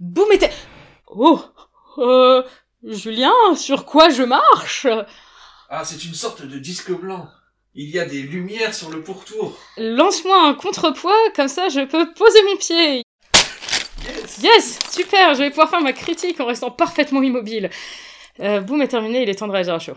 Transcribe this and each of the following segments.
Boum était... Oh, Julien, sur quoi je marche? Ah, c'est une sorte de disque blanc. Il y a des lumières sur le pourtour. Lance-moi un contrepoids, comme ça je peux poser mon pied. Yes, super, je vais pouvoir faire ma critique en restant parfaitement immobile. Boum est terminé, il est temps de réagir à chaud.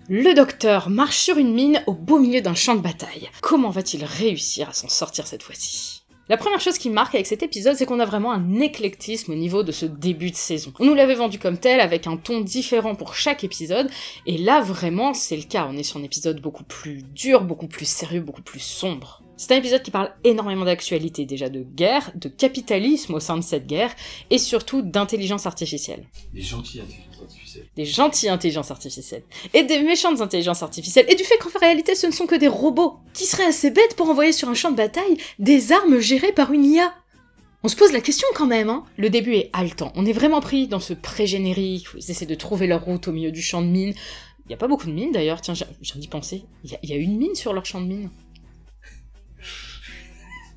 Le docteur marche sur une mine au beau milieu d'un champ de bataille. Comment va-t-il réussir à s'en sortir cette fois-ci? La première chose qui me marque avec cet épisode, c'est qu'on a vraiment un éclectisme au niveau de ce début de saison. On nous l'avait vendu comme tel, avec un ton différent pour chaque épisode, et là vraiment c'est le cas, on est sur un épisode beaucoup plus dur, beaucoup plus sérieux, beaucoup plus sombre. C'est un épisode qui parle énormément d'actualité, déjà de guerre, de capitalisme au sein de cette guerre, et surtout d'intelligence artificielle. Des gentilles intelligences artificielles. Des gentilles intelligences artificielles. Et des méchantes intelligences artificielles. Et du fait qu'en réalité ce ne sont que des robots, qui seraient assez bêtes pour envoyer sur un champ de bataille des armes gérées par une IA. On se pose la question quand même, hein. Le début est haletant. On est vraiment pris dans ce pré-générique où ils essaient de trouver leur route au milieu du champ de mine. Il y a pas beaucoup de mines d'ailleurs, tiens, j'ai envie d'y penser. Il y a une mine sur leur champ de mine.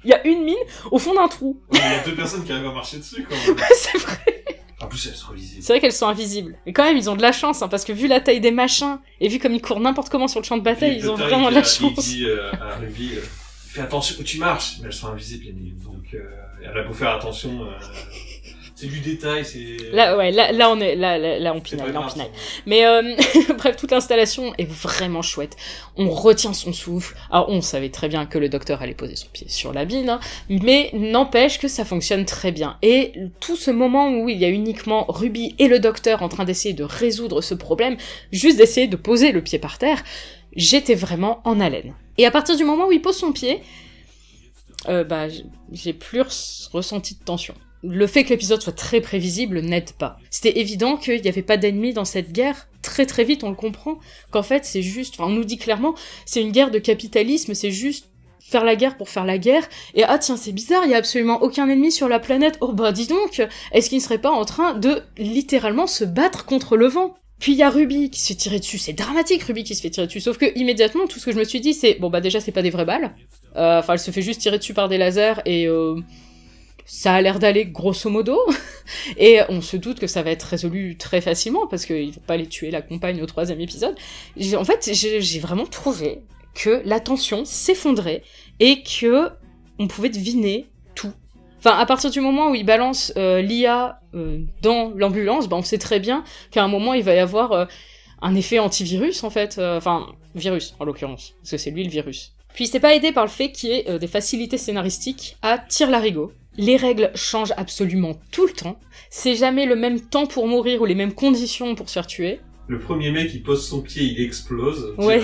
Il y a une mine au fond d'un trou. Il y a 2 personnes qui arrivent à marcher dessus quand même. C'est vrai. En plus, elles sont visibles. C'est vrai qu'elles sont invisibles. Mais quand même, ils ont de la chance, hein, parce que vu la taille des machins, et vu comme ils courent n'importe comment sur le champ de bataille, ils ont vraiment de la chance. Il dit à Ruby, fais attention où tu marches, mais elles sont invisibles les mines. Donc, elle a beau faire attention. C'est du détail, c'est... Là, ouais, là, on est, là, on pinaille, là, on pinaille. Mais, bref, toute l'installation est vraiment chouette. On retient son souffle. Alors, on savait très bien que le docteur allait poser son pied sur la bine, hein, mais n'empêche que ça fonctionne très bien. Et tout ce moment où il y a uniquement Ruby et le docteur en train d'essayer de résoudre ce problème, juste d'essayer de poser le pied par terre, j'étais vraiment en haleine. Et à partir du moment où il pose son pied, j'ai plus ressenti de tension. Le fait que l'épisode soit très prévisible n'aide pas. C'était évident qu'il n'y avait pas d'ennemis dans cette guerre. Très très vite, on le comprend. Qu'en fait, c'est juste... Enfin, on nous dit clairement, c'est une guerre de capitalisme, c'est juste faire la guerre pour faire la guerre. Et ah tiens, c'est bizarre, il y a absolument aucun ennemi sur la planète. Oh bah dis donc, est-ce qu'il ne serait pas en train de littéralement se battre contre le vent? Puis il y a Ruby qui se fait tirer dessus, c'est dramatique Ruby qui se fait tirer dessus, sauf que immédiatement, tout ce que je me suis dit, c'est... Bon bah déjà, c'est pas des vraies balles. Enfin, elle se fait juste tirer dessus par des lasers et... ça a l'air d'aller grosso modo, et on se doute que ça va être résolu très facilement, parce qu'il va pas aller tuer la compagne au 3e épisode. En fait, j'ai vraiment trouvé que la tension s'effondrait, et que on pouvait deviner tout. Enfin, à partir du moment où il balance l'IA dans l'ambulance, on sait très bien qu'à un moment, il va y avoir un effet antivirus, en fait. Enfin, virus, en l'occurrence, parce que c'est lui le virus. Puis c'est pas aidé par le fait qu'il y ait des facilités scénaristiques à tire-larigot. Les règles changent absolument tout le temps. C'est jamais le même temps pour mourir ou les mêmes conditions pour se faire tuer. Le premier mec, il pose son pied, il explose. Ouais.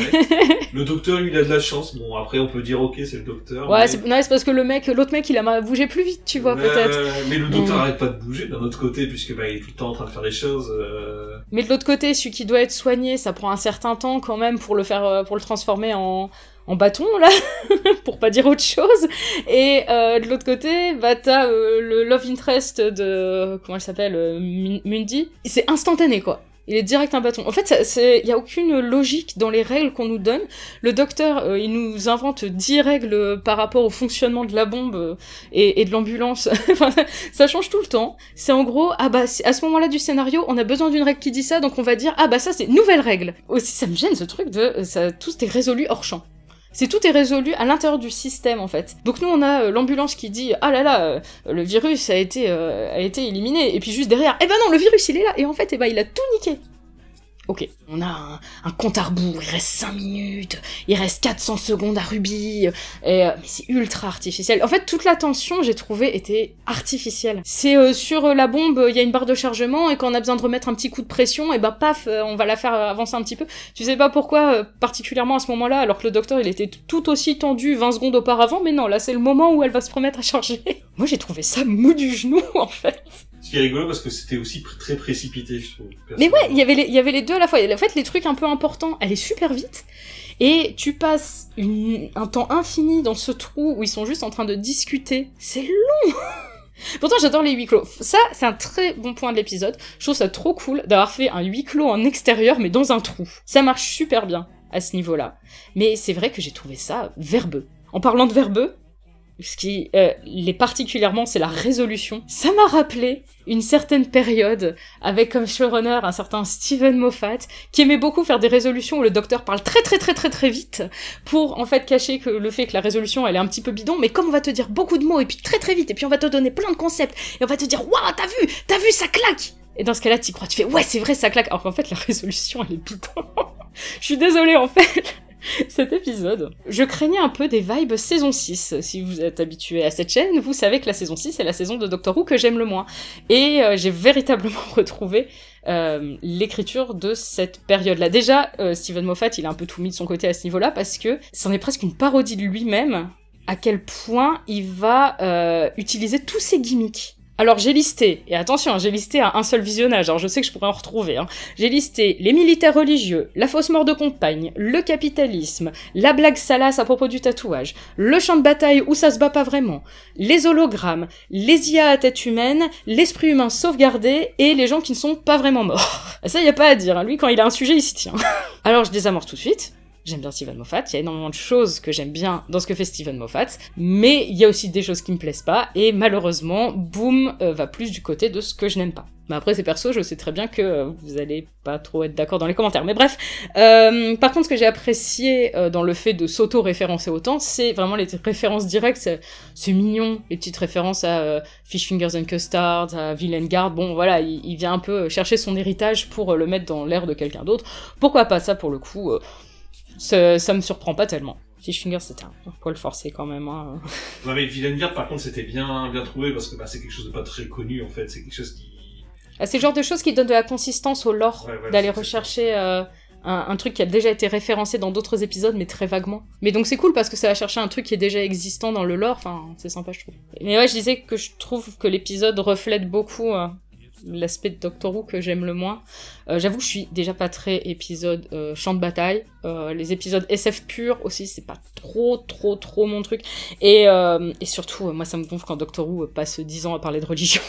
Le docteur, lui, il a de la chance. Bon, après, on peut dire, ok, c'est le docteur. Ouais, mais... c'est parce que l'autre mec, il a bougé plus vite, tu vois, peut-être. Mais le docteur arrête pas de bouger d'un autre côté, puisque il est tout le temps en train de faire des choses. Mais de l'autre côté, celui qui doit être soigné, ça prend un certain temps quand même pour le faire, pour le transformer en bâton, là, pour pas dire autre chose. Et de l'autre côté, t'as le love interest de... Comment elle s'appelle, Mundy. C'est instantané, quoi. Il est direct un bâton. En fait, il y a aucune logique dans les règles qu'on nous donne. Le docteur, il nous invente 10 règles par rapport au fonctionnement de la bombe et de l'ambulance. Enfin, ça change tout le temps. C'est en gros, à ce moment-là du scénario, on a besoin d'une règle qui dit ça, donc on va dire, ça c'est nouvelle règle. Aussi, ça me gêne ce truc tout est résolu hors champ. Tout est résolu à l'intérieur du système, en fait. Donc nous, on a l'ambulance qui dit « Ah là là, le virus a été éliminé », et puis juste derrière « Eh ben non, le virus, il est là !» Et en fait, il a tout niqué. Ok, on a un compte à rebours, il reste 5 minutes, il reste 400 secondes à Ruby, mais c'est ultra artificiel. En fait, toute la tension, j'ai trouvé, était artificielle. C'est sur la bombe, il y a une barre de chargement, et quand on a besoin de remettre un petit coup de pression, et paf, on va la faire avancer un petit peu. Tu sais pas pourquoi, particulièrement à ce moment-là, alors que le docteur, il était tout aussi tendu 20 secondes auparavant, mais non, là, c'est le moment où elle va se remettre à charger. Moi, j'ai trouvé ça mou du genou, en fait. Ce qui est rigolo parce que c'était aussi très précipité, je trouve. Mais ouais, il y avait les deux à la fois. En fait, les trucs un peu importants, elle est super vite. Et tu passes un temps infini dans ce trou où ils sont juste en train de discuter. C'est long. Pourtant, j'adore les huis clos. Ça, c'est un très bon point de l'épisode. Je trouve ça trop cool d'avoir fait un huis clos en extérieur, mais dans un trou. Ça marche super bien à ce niveau-là. Mais c'est vrai que j'ai trouvé ça verbeux. En parlant de verbeux, ce qui l'est particulièrement, c'est la résolution. Ça m'a rappelé une certaine période avec comme showrunner un certain Steven Moffat qui aimait beaucoup faire des résolutions où le docteur parle très vite pour en fait cacher que le fait que la résolution elle est un petit peu bidon, mais comme on va te dire beaucoup de mots et puis très vite et puis on va te donner plein de concepts et on va te dire waouh t'as vu ça claque, et dans ce cas-là t'y crois, tu fais ouais c'est vrai ça claque, alors qu'en fait la résolution elle est bidon. Je suis désolée en fait. Cet épisode, je craignais un peu des vibes saison 6. Si vous êtes habitué à cette chaîne, vous savez que la saison 6 est la saison de Doctor Who que j'aime le moins. Et j'ai véritablement retrouvé l'écriture de cette période-là. Déjà, Steven Moffat, il a un peu tout mis de son côté à ce niveau-là, parce que c'en est presque une parodie de lui-même, à quel point il va utiliser tous ses gimmicks. Alors j'ai listé, et attention, j'ai listé à un seul visionnage, alors je sais que je pourrais en retrouver, j'ai listé les militaires religieux, la fausse mort de compagne, le capitalisme, la blague salace à propos du tatouage, le champ de bataille où ça se bat pas vraiment, les hologrammes, les IA à tête humaine, l'esprit humain sauvegardé, et les gens qui ne sont pas vraiment morts. Ça y a pas à dire, lui quand il a un sujet il s'y tient. Alors je désamorce tout de suite. J'aime bien Steven Moffat, il y a énormément de choses que j'aime bien dans ce que fait Steven Moffat, mais il y a aussi des choses qui me plaisent pas, et malheureusement, Boom va plus du côté de ce que je n'aime pas. Mais après, ces persos, je sais très bien que vous allez pas trop être d'accord dans les commentaires. Mais bref, par contre, ce que j'ai apprécié dans le fait de s'auto-référencer autant, c'est vraiment les références directes, c'est mignon, les petites références à Fish Fingers and Custards, à Villain Guard, bon voilà, il vient un peu chercher son héritage pour le mettre dans l'air de quelqu'un d'autre. Pourquoi pas ça, pour le coup ça me surprend pas tellement. Fishfinger, c'était un poil forcé quand même. Ouais, mais Villain Guard, par contre, c'était bien trouvé parce que c'est quelque chose de pas très connu en fait. C'est quelque chose qui. C'est le genre de choses qui donnent de la consistance au lore, d'aller rechercher un truc qui a déjà été référencé dans d'autres épisodes, mais très vaguement. Mais donc c'est cool parce que ça va chercher un truc qui est déjà existant dans le lore. Enfin, c'est sympa, je trouve. Mais ouais, je disais que je trouve que l'épisode reflète beaucoup l'aspect de Doctor Who que j'aime le moins. J'avoue que je suis déjà pas très épisode champ de bataille. Les épisodes SF purs aussi, c'est pas trop mon truc. Et surtout, moi ça me gonfle quand Doctor Who passe 10 ans à parler de religion.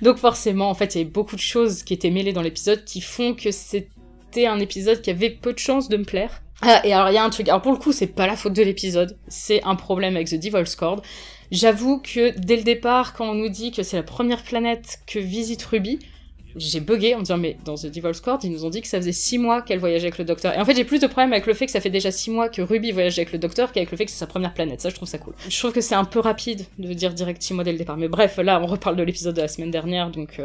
Donc forcément, en fait, il y avait beaucoup de choses qui étaient mêlées dans l'épisode qui font que c'était un épisode qui avait peu de chances de me plaire. Ah, et alors il y a un truc, alors pour le coup c'est pas la faute de l'épisode, c'est un problème avec The Devil's Cord. J'avoue que dès le départ, quand on nous dit que c'est la première planète que visite Ruby, j'ai bugué en me disant mais dans The Devil's Cord, ils nous ont dit que ça faisait 6 mois qu'elle voyageait avec le docteur. Et en fait j'ai plus de problème avec le fait que ça fait déjà 6 mois que Ruby voyage avec le docteur qu'avec le fait que c'est sa première planète. Ça je trouve ça cool. Je trouve que c'est un peu rapide de dire direct 6 mois dès le départ. Mais bref, là on reparle de l'épisode de la semaine dernière, donc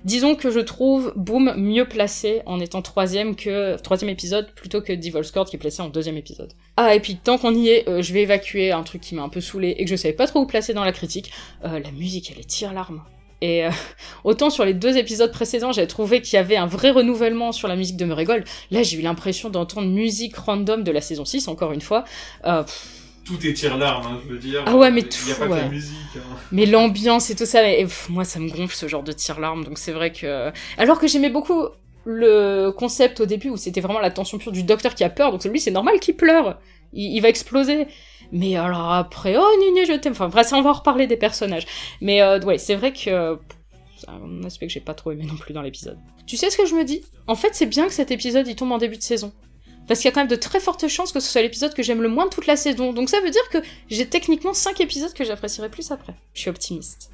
disons que je trouve Boom mieux placé en étant troisième épisode plutôt que Devil's Cord qui est placé en 2e épisode. Ah et puis tant qu'on y est, je vais évacuer un truc qui m'a un peu saoulé et que je savais pas trop où placer dans la critique. La musique elle est tire-larme. Et autant sur les 2 épisodes précédents, j'avais trouvé qu'il y avait un vrai renouvellement sur la musique de Murray Gold. Là, j'ai eu l'impression d'entendre musique random de la saison 6, encore une fois. Tout est tire-larme, je veux dire. Ah ouais, mais tout, il y a pas que la musique. Mais l'ambiance et tout ça, et, moi, ça me gonfle ce genre de tire-larme, donc c'est vrai que... Alors que j'aimais beaucoup le concept au début, où c'était vraiment la tension pure du docteur qui a peur, donc lui, c'est normal qu'il pleure. Il va exploser. Mais alors après, oh Nini, je t'aime. Enfin bref, on va en reparler des personnages. Mais ouais, c'est vrai que c'est un aspect que j'ai pas trop aimé non plus dans l'épisode. Tu sais ce que je me dis ? En fait, c'est bien que cet épisode il tombe en début de saison. Parce qu'il y a quand même de très fortes chances que ce soit l'épisode que j'aime le moins de toute la saison. Donc ça veut dire que j'ai techniquement 5 épisodes que j'apprécierai plus après. Je suis optimiste.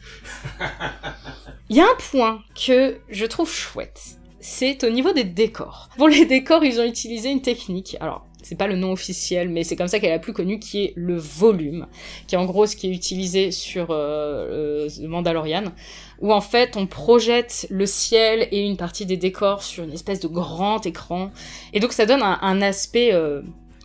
Il y a un point que je trouve chouette. C'est au niveau des décors. Pour les décors, ils ont utilisé une technique. Alors, c'est pas le nom officiel, mais c'est comme ça qu'elle est la plus connue, qui est le volume, qui est en gros ce qui est utilisé sur The Mandalorian, où en fait on projette le ciel et une partie des décors sur une espèce de grand écran, et donc ça donne un aspect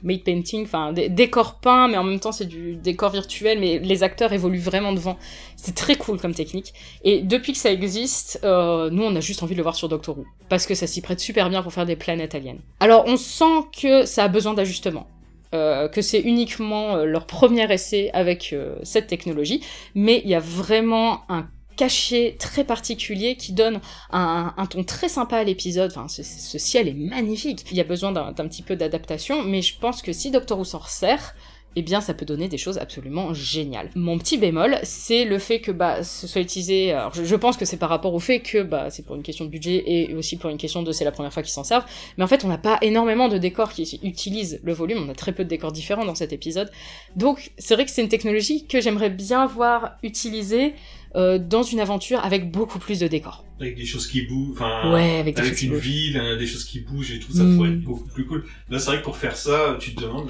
made painting, enfin décor peint, mais en même temps c'est du décor virtuel, mais les acteurs évoluent vraiment devant. C'est très cool comme technique, et depuis que ça existe, nous on a juste envie de le voir sur Doctor Who, parce que ça s'y prête super bien pour faire des planètes aliens. Alors on sent que ça a besoin d'ajustement, que c'est uniquement leur premier essai avec cette technologie, mais il y a vraiment un cachet très particulier qui donne un ton très sympa à l'épisode. Enfin, ce ciel est magnifique. Il y a besoin d'un petit peu d'adaptation, mais je pense que si Doctor Who s'en resserre, eh bien ça peut donner des choses absolument géniales. Mon petit bémol, c'est le fait que ce soit utilisé, alors je pense que c'est par rapport au fait que c'est pour une question de budget et aussi pour une question de c'est la première fois qu'ils s'en servent, mais en fait on n'a pas énormément de décors qui utilisent le volume, on a très peu de décors différents dans cet épisode, donc c'est vrai que c'est une technologie que j'aimerais bien voir utilisée dans une aventure avec beaucoup plus de décors. Avec des choses qui bougent, avec une ville, des choses qui bougent et tout, ça pourrait être beaucoup plus cool. Là, c'est vrai que pour faire ça, tu te demandes,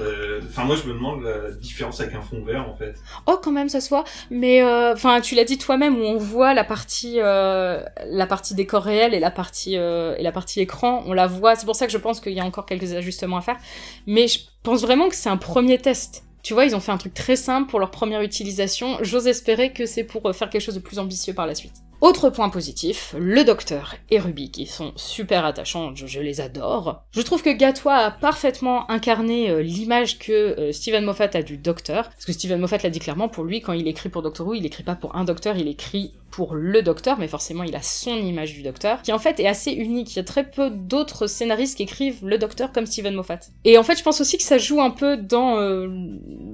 moi je me demande la différence avec un fond vert, en fait. Oh, quand même, ça se voit. Mais, tu l'as dit toi-même, où on voit la partie décor réel et la partie écran, on la voit. C'est pour ça que je pense qu'il y a encore quelques ajustements à faire. Mais je pense vraiment que c'est un premier test. Tu vois, ils ont fait un truc très simple pour leur première utilisation. J'ose espérer que c'est pour faire quelque chose de plus ambitieux par la suite. Autre point positif, le Docteur et Ruby, qui sont super attachants, je les adore. Je trouve que Gatwa a parfaitement incarné l'image que Steven Moffat a du Docteur, parce que Steven Moffat l'a dit clairement, pour lui, quand il écrit pour Doctor Who, il écrit pas pour un Docteur, il écrit pour le Docteur, mais forcément il a son image du Docteur, qui en fait est assez unique. Il y a très peu d'autres scénaristes qui écrivent le Docteur comme Steven Moffat. Et en fait, je pense aussi que ça joue un peu dans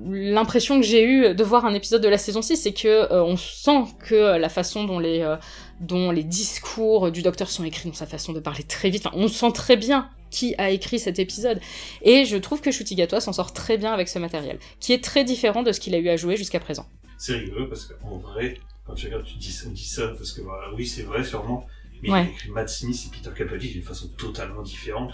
l'impression que j'ai eue de voir un épisode de la saison 6, c'est que on sent que la façon dont les discours du Docteur sont écrits, dans sa façon de parler très vite, on sent très bien qui a écrit cet épisode. Et je trouve que Ncuti Gatwa s'en sort très bien avec ce matériel, qui est très différent de ce qu'il a eu à jouer jusqu'à présent. C'est rigolo parce qu'en vrai, quand tu regardes, on dit ça parce que oui, c'est vrai sûrement, mais il a écrit Matt Smith et Peter Capaldi d'une façon totalement différente.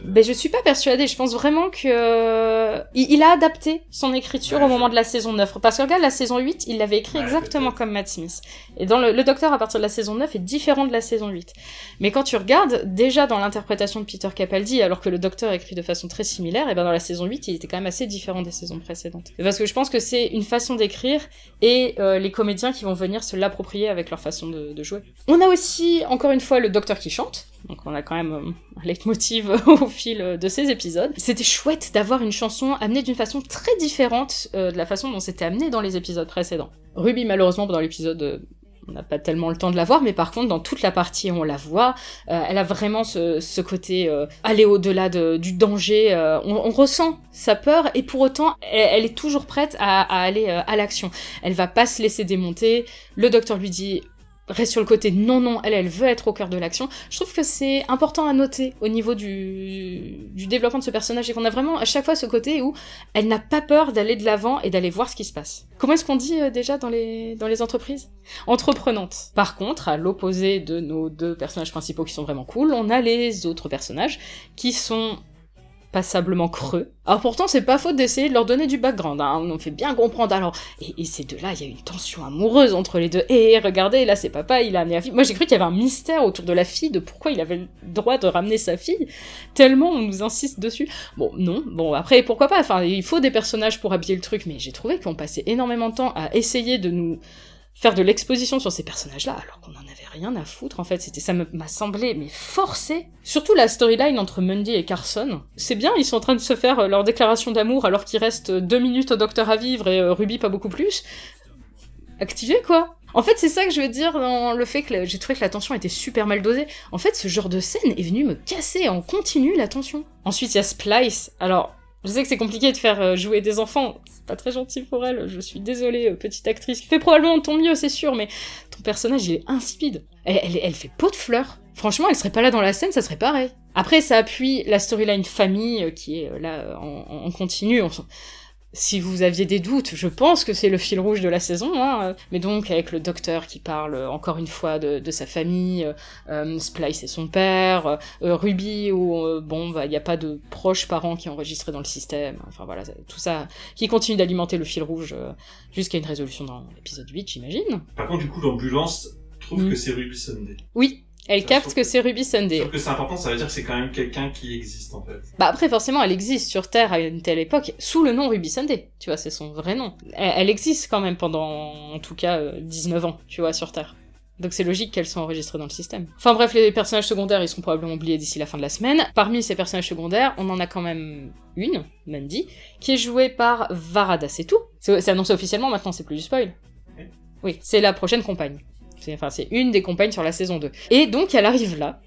Ben, je suis pas persuadée, je pense vraiment que il a adapté son écriture au moment de la saison 9. Parce que regarde, la saison 8, il l'avait écrit exactement comme Matt Smith. Et dans le Docteur, à partir de la saison 9, est différent de la saison 8. Mais quand tu regardes, déjà dans l'interprétation de Peter Capaldi, alors que le Docteur écrit de façon très similaire, et ben dans la saison 8, il était quand même assez différent des saisons précédentes. Parce que je pense que c'est une façon d'écrire et les comédiens qui vont venir se l'approprier avec leur façon de jouer. On a aussi, encore une fois, le Docteur qui chante. Donc on a quand même un leitmotiv au fil de ces épisodes. C'était chouette d'avoir une chanson amenée d'une façon très différente de la façon dont c'était amené dans les épisodes précédents. Ruby, malheureusement, dans l'épisode... on n'a pas tellement le temps de la voir, mais par contre, dans toute la partie où on la voit, elle a vraiment ce côté aller au-delà du danger. On ressent sa peur, et pour autant, elle est toujours prête à aller à l'action. Elle va pas se laisser démonter. Le Docteur lui dit... reste sur le côté, non, elle veut être au cœur de l'action. Je trouve que c'est important à noter au niveau du développement de ce personnage, et qu'on a vraiment à chaque fois ce côté où elle n'a pas peur d'aller de l'avant et d'aller voir ce qui se passe. Comment est-ce qu'on dit déjà dans les entreprises ? Entreprenante. Par contre, à l'opposé de nos deux personnages principaux qui sont vraiment cool, on a les autres personnages qui sont passablement creux. Alors pourtant, c'est pas faute d'essayer de leur donner du background, hein. On fait bien comprendre. Alors, et ces deux-là, il y a une tension amoureuse entre les deux. Et regardez, là, c'est papa, il a amené la fille. Moi, j'ai cru qu'il y avait un mystère autour de la fille, de pourquoi il avait le droit de ramener sa fille, tellement on nous insiste dessus. Bon, non. Bon, après, pourquoi pas ? Enfin, il faut des personnages pour habiller le truc, mais j'ai trouvé qu'on passait énormément de temps à essayer de nous faire de l'exposition sur ces personnages-là, alors qu'on en avait rien à foutre, en fait. Ça m'a semblé, mais forcé. Surtout la storyline entre Mundy et Carson. C'est bien, ils sont en train de se faire leur déclaration d'amour alors qu'il reste 2 minutes au Docteur à vivre et Ruby pas beaucoup plus. Activez, quoi. En fait, c'est ça que je veux dire dans le fait que j'ai trouvé que la tension était super mal dosée. En fait, ce genre de scène est venu me casser en continu la tension. Ensuite, il y a Splice. Alors, je sais que c'est compliqué de faire jouer des enfants, c'est pas très gentil pour elle, je suis désolée, petite actrice, qui fait probablement de ton mieux, c'est sûr, mais ton personnage, il est insipide. Elle fait peau de fleurs. Franchement, elle serait pas là dans la scène, ça serait pareil. Après, ça appuie la storyline famille, qui est là en continu. Si vous aviez des doutes, je pense que c'est le fil rouge de la saison, hein. Mais donc, avec le Docteur qui parle encore une fois de sa famille, Splice et son père, Ruby où, il n'y a pas de proches parents qui est enregistré dans le système, enfin voilà, tout ça qui continue d'alimenter le fil rouge jusqu'à une résolution dans l'épisode 8, j'imagine. Par contre, du coup, l'ambulance trouve que c'est Ruby Sunday. Oui. Elle capte que c'est Ruby Sunday. Je trouve que c'est important, ça veut dire que c'est quand même quelqu'un qui existe, en fait. Bah après, forcément, elle existe sur Terre à une telle époque, sous le nom Ruby Sunday. Tu vois, c'est son vrai nom. Elle existe quand même pendant, en tout cas, 19 ans, tu vois, sur Terre. Donc c'est logique qu'elles soient enregistrées dans le système. Enfin bref, les personnages secondaires, ils seront probablement oubliés d'ici la fin de la semaine. Parmi ces personnages secondaires, on en a quand même une, Mundy, qui est jouée par Varada Sethu. C'est annoncé officiellement, maintenant c'est plus du spoil. Oui, c'est la prochaine compagne. C'est une des compagnes sur la saison 2. Et donc, elle arrive là.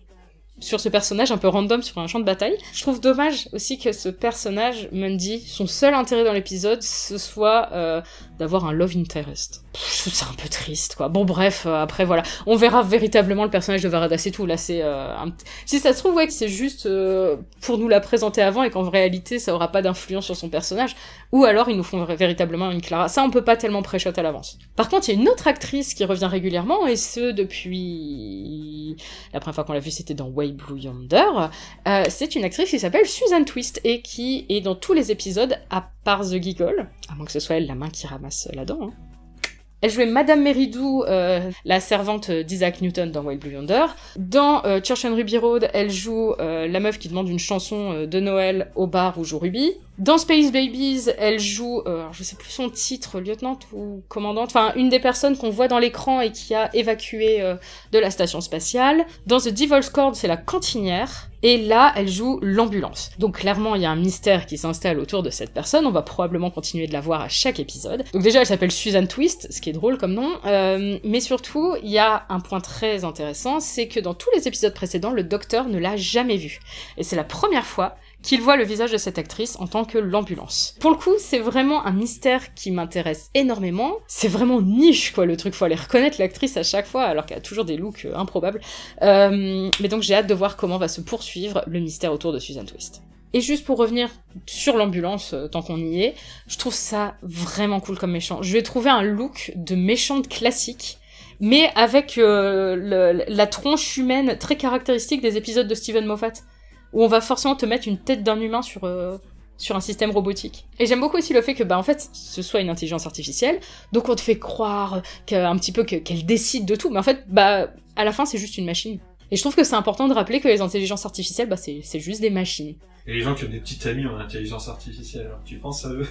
sur ce personnage un peu random sur un champ de bataille. Je trouve dommage aussi que ce personnage, Mundy, son seul intérêt dans l'épisode, ce soit d'avoir un love interest. Je trouve ça un peu triste, quoi. Bon, bref, après, voilà. On verra véritablement le personnage de Varada, c'est tout. Là, c'est si ça se trouve, ouais, que c'est juste pour nous la présenter avant et qu'en réalité, ça aura pas d'influence sur son personnage. Ou alors, ils nous font véritablement une Clara. Ça, on peut pas tellement pré-shot à l'avance. Par contre, il y a une autre actrice qui revient régulièrement, et ce, depuis... La première fois qu'on l'a vue, c'était dans Way Blue Yonder. C'est une actrice qui s'appelle Susan Twist, et qui est dans tous les épisodes, à part The Giggle, à moins que ce soit elle la main qui ramasse la dent, hein. Elle jouait Madame Meridou, la servante d'Isaac Newton dans Wild Blue Yonder. Dans Church and Ruby Road, elle joue la meuf qui demande une chanson de Noël au bar où joue Ruby. Dans Space Babies, elle joue, je sais plus son titre, lieutenant ou commandante, enfin une des personnes qu'on voit dans l'écran et qui a évacué de la station spatiale. Dans The Devil's Cord, c'est la cantinière. Et là, elle joue l'ambulance. Donc clairement, il y a un mystère qui s'installe autour de cette personne, on va probablement continuer de la voir à chaque épisode. Donc déjà, elle s'appelle Susan Twist, ce qui est drôle comme nom, mais surtout, il y a un point très intéressant, c'est que dans tous les épisodes précédents, le docteur ne l'a jamais vue. Et c'est la première fois qu'il voit le visage de cette actrice en tant que l'ambulance. Pour le coup, c'est vraiment un mystère qui m'intéresse énormément. C'est vraiment niche, quoi, le truc. Faut aller reconnaître l'actrice à chaque fois, alors qu'elle a toujours des looks improbables. Mais donc j'ai hâte de voir comment va se poursuivre le mystère autour de Susan Twist. Et juste pour revenir sur l'ambulance, tant qu'on y est, je trouve ça vraiment cool comme méchant. Je vais trouver un look de méchante classique, mais avec la tronche humaine très caractéristique des épisodes de Steven Moffat, où on va forcément te mettre une tête d'un humain sur un système robotique. Et j'aime beaucoup aussi le fait que, en fait, ce soit une intelligence artificielle, donc on te fait croire qu'elle décide de tout, mais en fait, à la fin, c'est juste une machine. Et je trouve que c'est important de rappeler que les intelligences artificielles, c'est juste des machines. Et les gens qui ont des petites amies en intelligence artificielle, alors tu penses à eux?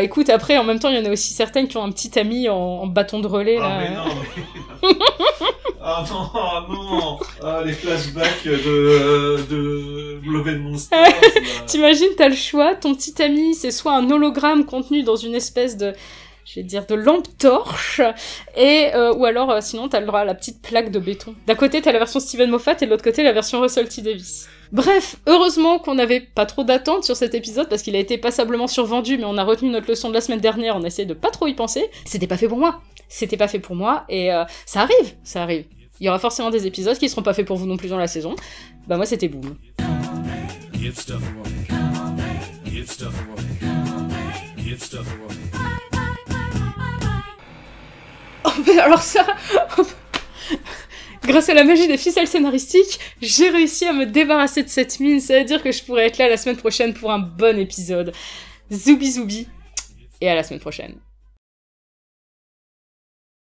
Écoute, après, en même temps, il y en a aussi certaines qui ont un petit ami en bâton de relais, là. Mais non, mais... Ah non, les flashbacks de Love and Monsters. T'imagines, t'as le choix, ton petit ami, c'est soit un hologramme contenu dans une espèce de lampe torche, et ou alors sinon t'as le droit à la petite plaque de béton. D'un côté t'as la version Steven Moffat et de l'autre côté la version Russell T Davies. Bref, heureusement qu'on n'avait pas trop d'attentes sur cet épisode parce qu'il a été passablement survendu, mais on a retenu notre leçon de la semaine dernière, on a essayé de pas trop y penser. C'était pas fait pour moi, et ça arrive. Il y aura forcément des épisodes qui seront pas faits pour vous non plus dans la saison. Moi c'était boom. Oh, mais alors ça... Grâce à la magie des ficelles scénaristiques, j'ai réussi à me débarrasser de cette mine, ça veut dire que je pourrais être là la semaine prochaine pour un bon épisode. Zoubi zoubi, et à la semaine prochaine.